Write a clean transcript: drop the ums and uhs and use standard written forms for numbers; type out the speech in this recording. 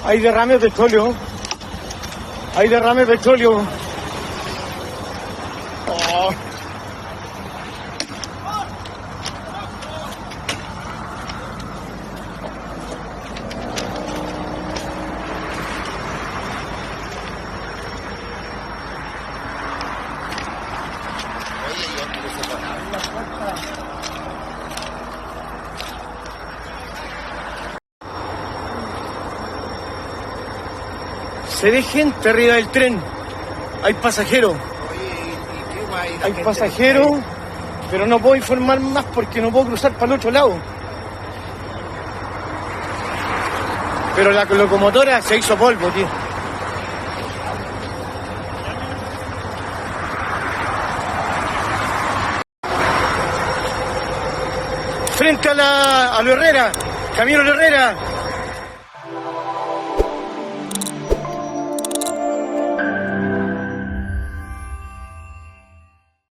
Hay derrame de petróleo. Hay derrame de petróleo. Oh. Se ve gente arriba del tren. Hay pasajeros. Hay pasajeros, pero no puedo informar más porque no puedo cruzar para el otro lado. Pero la locomotora se hizo polvo, tío. Frente a lo Herrera, Camino Herrera.